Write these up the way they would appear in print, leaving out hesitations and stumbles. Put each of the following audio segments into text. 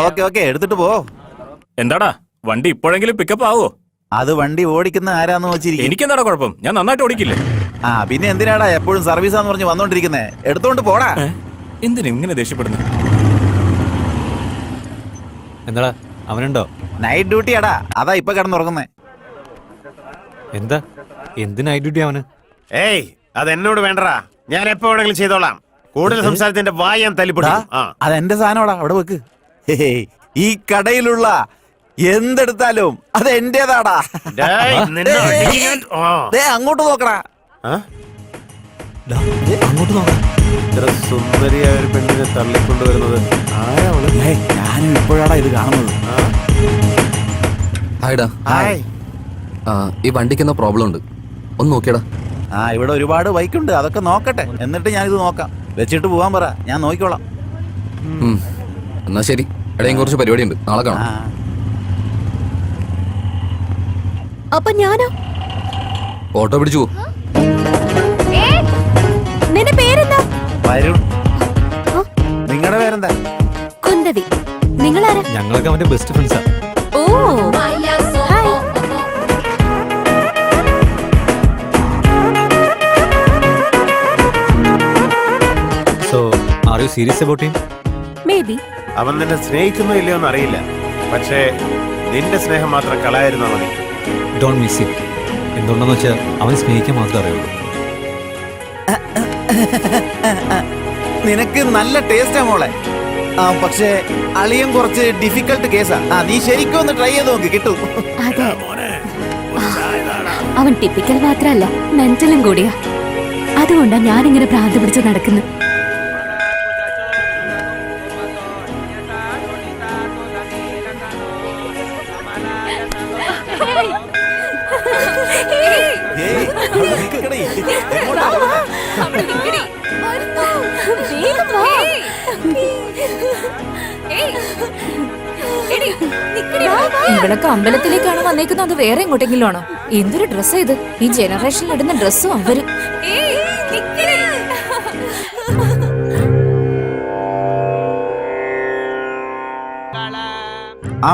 Okay എടുത്തിട്ട് പോ. എന്താടാ വണ്ടി ഇപ്പോഴെങ്കിലും പിക്കപ്പ് ആവോ? അത് വണ്ടി ഓടിക്കുന്ന ആരാന്ന് വെച്ചിരിക്കും. എനിക്കെന്താടാ കുഴപ്പം? ഞാൻ നന്നായിട്ട് ഓടിക്കില്ലേ? പിന്നെ എന്തിനാടാ എപ്പോഴും സർവീസാന്ന് പറഞ്ഞ് വന്നോണ്ടിരിക്കുന്നേ? എടുത്തോണ്ട് പോടാ. എന്തിനാ ഇങ്ങനെ ദേഷ്യപ്പെടുന്നു? എന്താടാ അവനുണ്ടോ? നൈറ്റ് ഡ്യൂട്ടിയാടാ, അതാ ഇപ്പൊ കിടന്നുറങ്ങുന്നേ. എന്താ എന്ത് നൈറ്റ് ഡ്യൂട്ടി അവന്? ഏയ് അത് എന്നോട് വേണ്ടടാ, ഞാൻ എപ്പോ വേണമെങ്കിലും ചെയ്തോളാം. കൂടുതൽ സംസാരത്തിന്റെ വായ ഞാൻ തല്ലിപ്പൊടും. അതെന്റെ സാധനമാടാ, അവിടെ വെക്ക്. ഈ കടയിലുള്ള എന്തെടുത്താലും അത് എന്റേതാടാ. അങ്ങോട്ട് നോക്കടാ. അങ്ങോട്ട് നോക്കാം. ഇത്ര സുന്ദരിയായ ഒരു പെണ്ണിനെ തള്ളിക്കൊണ്ടുവരുന്നത് ആരാണ്? ഞാനും ഇപ്പോഴാടാ ഇത് കാണുന്നത്. ഹായ്ടാ. ഈ വണ്ടിക്ക് എന്തോ പ്രോബ്ലം ഉണ്ട്, ഒന്ന് നോക്കിയടാ. ഇവിടെ ഒരുപാട് ബൈക്കുണ്ട്, അതൊക്കെ നോക്കട്ടെ, എന്നിട്ട് ഞാനിത് നോക്കാം. വെച്ചിട്ട് പോവാൻ പറ, ഞാൻ നോക്കിക്കോളാം. എന്നാ ശരി, എവിടെയും കുറച്ച് പരിപാടി ഉണ്ട്, നാളെ കാണാം. അപ്പൊ ഞാനോ? ഓട്ടോ പിടിച്ചു പോ. നിന്റെ പേരെന്താ? വരുൺ. നിങ്ങളുടെ പേരെന്താ? കുന്തവി. നിങ്ങളാരാ? ഞങ്ങളൊക്കെ അവന്റെ ബെസ്റ്റ് ഫ്രണ്ട്സാ. Oh hi. So are you serious about him? Maybe. അവൻ നിന്നെ സ്നേഹിക്കുന്നോ ഇല്ലയോ എന്ന് അറിയില്ല, പക്ഷേ നിന്റെ സ്നേഹം മാത്രം കളയായിരുന്നാ മതി. Don't miss him. എന്തുകൊണ്ടെന്ന് വെച്ചാൽ അവൻ സ്നേഹിക്കാൻ മാത്രമേ അറിയുള്ളൂ. നിനക്ക് നല്ല ടേസ്റ്റാ മോളെ. പക്ഷേ അളിയൻ കുറച്ച് ഡിഫിക്കൽട്ട് കേസാ. നീ ശരിക്കും ഒന്ന് ട്രൈ ചെയ്ത് നോക്ക്, കിട്ടും. അതെ, അവൻ ടിപ്പിക്കൽ മാത്രല്ല, മെന്റലും കൂടിയാ. അതുകൊണ്ടാ ഞാനിങ്ങനെ ഭ്രാന്ത് പിടിച്ച് നടക്കുന്നത്. ഇവിടൊക്കെ അമ്പലത്തിലേക്കാണ് വന്നേക്കുന്നത്, അത് വേറെ എങ്ങോട്ടെങ്കിലും ആണോ? എന്തൊരു ഡ്രസ്സാ ഇത്! ഈ ജനറേഷനിൽ ഇടുന്ന ഡ്രസ്സും അവര്.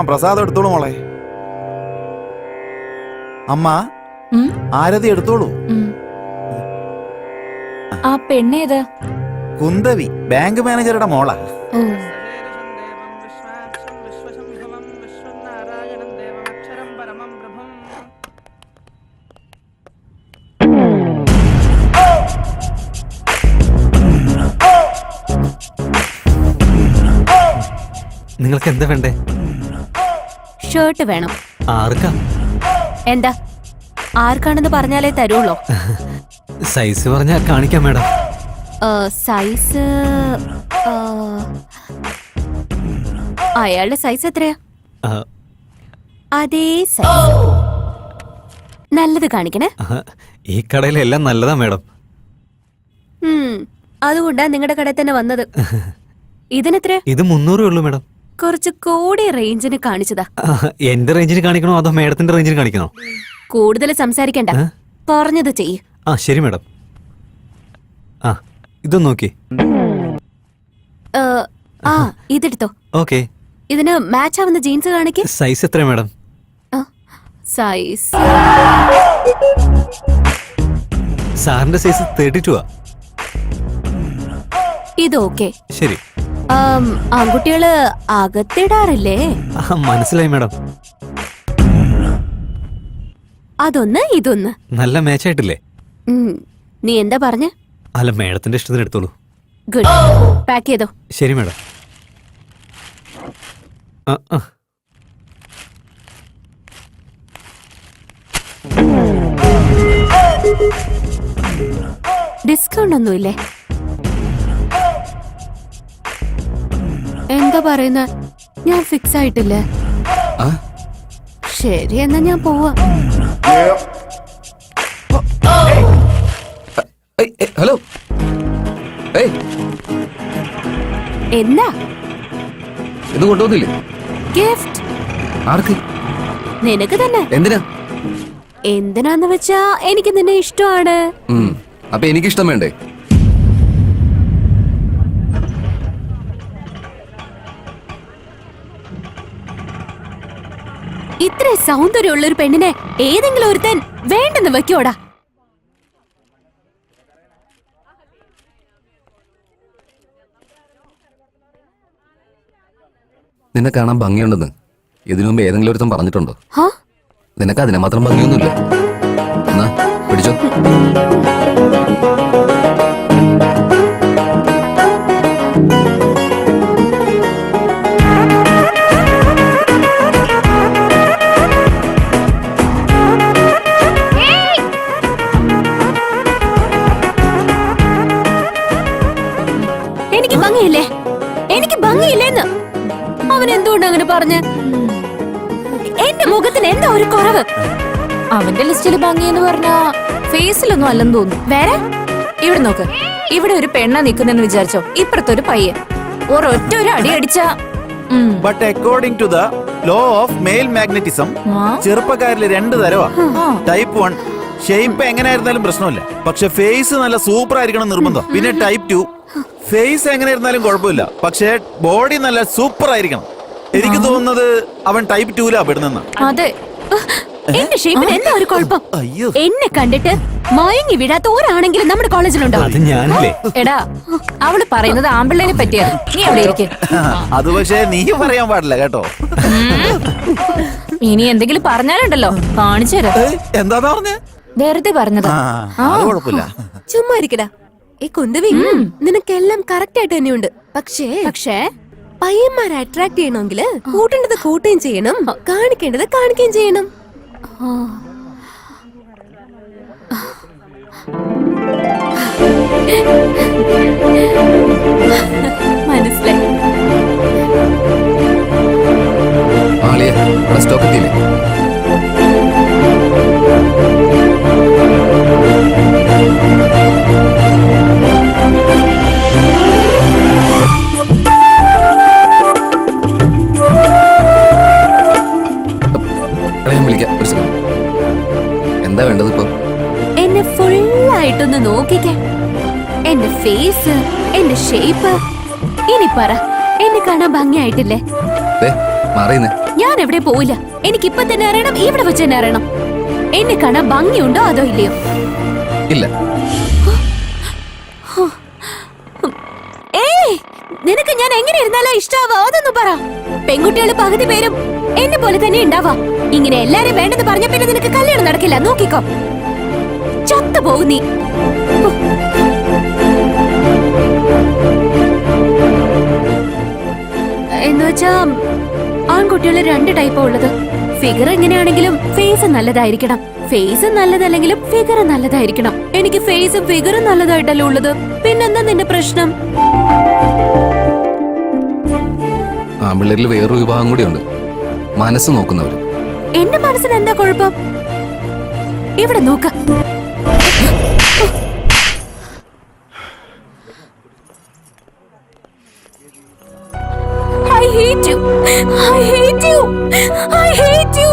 പ്രസാദം എടുത്തോളൂ മോളെ. അമ്മ ആരതി എടുത്തോളൂ. ആ പെണ്ണേതാ? കുന്തവി, ബാങ്ക് മാനേജറുടെ മോളാ. നിങ്ങൾക്ക് എന്താ വേണ്ടേ? ഷർട്ട് വേണം. ആർക്കാ? എന്താ ആർക്കാണെന്ന് പറഞ്ഞാലേ തരുള്ളോ? സൈസ് പറഞ്ഞാ കാണിക്കാം മാഡം. സൈസ് അയാളുടെ സൈസ് എത്രയാ? അതേ സൈസ്. നല്ലത് കാണിക്കണേ. ഈ കടയിലെല്ലാം നല്ലതാ മാഡം. അതുകൊണ്ടാ നിങ്ങളുടെ കടയിൽ തന്നെ വന്നത്. ഇതിനെത്ര? ഇത് 300 ഉള്ളൂ മാഡം. കുറച്ച് കൂടിയ റേഞ്ചിന് കാണിച്ചതാ. എന്റെ റേഞ്ചിന് കാണിക്കണോ അതോ മാഡത്തിന്റെ റേഞ്ചിന് കാണിക്കണോ? കൂടുതൽ സംസാരിക്കണ്ട, പറഞ്ഞത് ചെയ്യ്. ശരി മാഡം. ഇതൊന്ന് നോക്കി. ഇതെടുത്തോ. ഓക്കെ. ഇതിന് മാച്ച് ആവുന്ന ജീൻസ് കാണിക്ക്. സൈസ് എത്ര മാഡം? സൈസ് സാറിന്റെ സൈസ് 32 ആ. ഇത് ഓക്കെ. ശരി. ആൺകുട്ടികള് അകത്തിടാറില്ലേ? മനസ്സിലായി മാഡം. അതൊന്ന് ഇതൊന്ന് നല്ല മാച്ച് ആയിട്ടില്ലേ? നീ എന്താ പറഞ്ഞ? അല്ല, മാഡത്തിന്റെ ഇഷ്ടത്തിന് എടുത്തോളൂ. ഗുഡ്. പാക്ക് ചെയ്തോ. ശരി മാഡം. ഡിസ്കൗണ്ട് ഒന്നുമില്ലേ? എന്താ പറയുന്ന? ഞാൻ ഫിക്സ് ആയിട്ടില്ലേ? ശരി, എന്നാ ഞാൻ പോവാ. ഹലോ. എന്താ ഇത് കൊണ്ടുവന്നില്ലേ? ഗിഫ്റ്റ്. ആർക്ക്? നിനക്ക് തന്നെ. എന്തിനാ? എന്തിനാന്ന് വെച്ചാ എനിക്ക് നിന്നെ ഇഷ്ടമാണ്. അപ്പൊ എനിക്കിഷ്ടം വേണ്ടേ? ഇത്ര സൗന്ദര്യമുള്ള ഒരു പെണ്ണിനെ ഏതെങ്കിലും ഒരുത്തൻ വേണ്ടെന്ന് വെക്കോടാ. നിന്നെ കാണാൻ ഭംഗിയുണ്ടെന്ന് ഇതിനു മുമ്പ് ഏതെങ്കിലും ഒരുത്തൻ പറഞ്ഞിട്ടുണ്ടോ? ഹാ? നിനക്ക് അതിനെ മാത്രം ഭംഗിയൊന്നുമില്ല. എന്നാ പിടിച്ചോ. എനിക്ക് ഭംഗിയില്ലേ? എനിക്ക് ഭംഗിയില്ലേന്ന് അവൻ എന്തുകൊണ്ട് അങ്ങനെ പറഞ്ഞ്? എന്റെ മുഖത്തിന് എന്താ ഒരു കുറവ്? അവന്റെ ലിസ്റ്റിൽ ഭംഗിയെന്ന് പറഞ്ഞാ ഫേസിലൊന്നും അല്ലെന്ന് തോന്നുന്നു. വേറെ ഇവിടെ നോക്ക്, ഇവിടെ ഒരു പെണ്ണ നിക്കുന്നെന്ന് വിചാരിച്ചോ, ഇപ്പുറത്തൊരു പയ്യൻ ഒരൊറ്റ ഒരു അടി അടിച്ച but according to the law of male magnetism ചെറുപ്പക്കാരിൽ 2 തരവാ. ടൈപ്പ് 1 ഷേപ്പ് എങ്ങനെയായിരുന്നാലും പ്രശ്നമില്ല, പക്ഷെ ഫേസ് നല്ല സൂപ്പർ ആയിരിക്കണം നിർബന്ധം. പിന്നെ ടൈപ്പ് 2 ഫേസ് എങ്ങനെയായിരുന്നാലും കുഴപ്പമില്ല, പക്ഷെ ബോഡി നല്ല സൂപ്പർ ആയിരിക്കണം. എനിക്ക് തോന്നുന്നത് അവൻ ടൈപ്പ് 2 പെടുന്ന. അതെ. എന്റെ ഷേപ്പിന് എന്താ ഒരു കുഴപ്പം? അയ്യോ, എന്നെ കണ്ടിട്ട് മയങ്ങി വിടാത്ത ഒരാണെങ്കിലും നമ്മുടെ കോളേജിലുണ്ടോ? അത് ഞാനല്ലേ? എടാ, അവള് പറയുന്നത് ആമ്പിള്ളേനെ പറ്റിയാണ്. നീ അവിടെ ഇരിക്കും. അത് പക്ഷേ നീ പറയാൻ പാടില്ല കേട്ടോ. ഇനി എന്തെങ്കിലും പറഞ്ഞാലുണ്ടല്ലോ കാണിച്ചു തരാം. എന്താ പറഞ്ഞേ? വെറുതെ പറഞ്ഞതാ. അത് കുഴപ്പമില്ല. ചുമ്മാ ഇരിക്കടാ. ഈ കുന്തവി നിനക്കെല്ലാം കറക്റ്റ് ആയിട്ട് തന്നെയുണ്ട്. പക്ഷേ പയ്യന്മാരെ അട്രാക്ട് ചെയ്യണമെങ്കിൽ കൂട്ടേണ്ടത് കൂട്ടുകയും ചെയ്യണം, കാണിക്കേണ്ടത് കാണിക്കുകയും ചെയ്യണം. മനസ്സിലായി. ആളിയെ ഇവിടെ സ്റ്റോക്ക് എത്തിയില്ലേ? ഞാൻ വിളിക്കാം, ഒരു സെക്കൻഡ്. എന്താ വേണ്ടത് ഇപ്പൊ? എന്നെ ഫുള്ളായിട്ടൊന്ന് നോക്കിക്കേ. എന്റെ ഫേസ്, എന്റെ ഷേപ്പ്. ഇനി പറ, എന്നെ കാണാൻ ഭംഗിയായിട്ടില്ലേ? മാറിയുന്നേ. ഞാൻ എവിടെ പോവില്ല. എനിക്കിപ്പൊ തന്നെ അറിയണം, ഇവിടെ വെച്ച് തന്നെ അറിയണം. എന്നെ കാണാൻ ഭംഗിയുണ്ടോ അതോ ഇല്ലയോ? ഇല്ല. ഏയ്, നിനക്ക് ഞാൻ എങ്ങനെ ഇരുന്നാലാ ഇഷ്ടാവാ? അതൊന്നും പറ. പെൺകുട്ടികള് പകുതി പേരും എന്നെ പോലെ തന്നെ ഉണ്ടാവാ. ഇങ്ങനെ എല്ലാരും വേണ്ടെന്ന് പറഞ്ഞ പിന്നെ നിനക്ക് കല്യാണം നടക്കില്ല. നോക്കിക്കോ, ചത്തുപോകും നീ. എന്നുവെച്ചാ ആൺകുട്ടികള് 2 ടൈപ്പാ ഉള്ളത്. ഫിഗർ എങ്ങനെയാണെങ്കിലും ഫേസ് നല്ലതായിരിക്കണം. ഫേസ് നല്ലതല്ലെങ്കിലും ഫിഗർ നല്ലതായിരിക്കണം. എനിക്ക് ഫേസും ഫിഗറും നല്ലതായിട്ടല്ലേ ഉള്ളത്. പിന്നെന്താ നിന്റെ പ്രശ്നം? ആമ്പിള്ളേരിൽ വേറൊരു വിഭാഗം കൂടിയുണ്ട്, മനസ്സ് നോക്കുന്നവര്. എന്റെ മനസ്സിന് എന്താ കുഴപ്പം? ഇവിടെ നോക്ക. I hate you. I hate you. I hate you.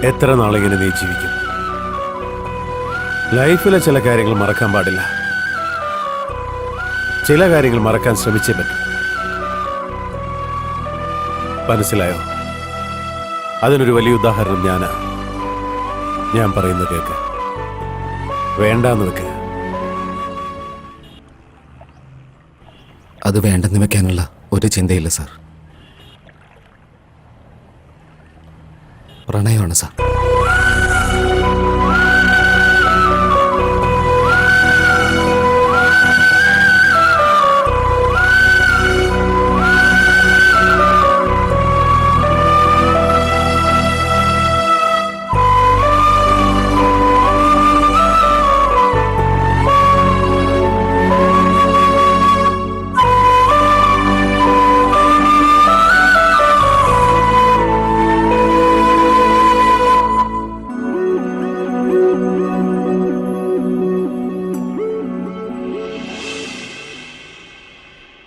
എത്ര നാളിങ്ങനെ നീ ജീവിക്കും? ലൈഫിലെ ചില കാര്യങ്ങൾ മറക്കാൻ പാടില്ല. ചില കാര്യങ്ങൾ മറക്കാൻ ശ്രമിച്ചേ പറ്റും. മനസ്സിലായോ? അതിനൊരു വലിയ ഉദാഹരണം ഞാൻ പറയുന്നത് കേൾക്ക്. വേണ്ടാന്ന് വെക്ക്. അത് വേണ്ടെന്ന് വെക്കാനുള്ള ഒരു ചിന്തയില്ല സാർ. പ്രണയമാണ് സാർ.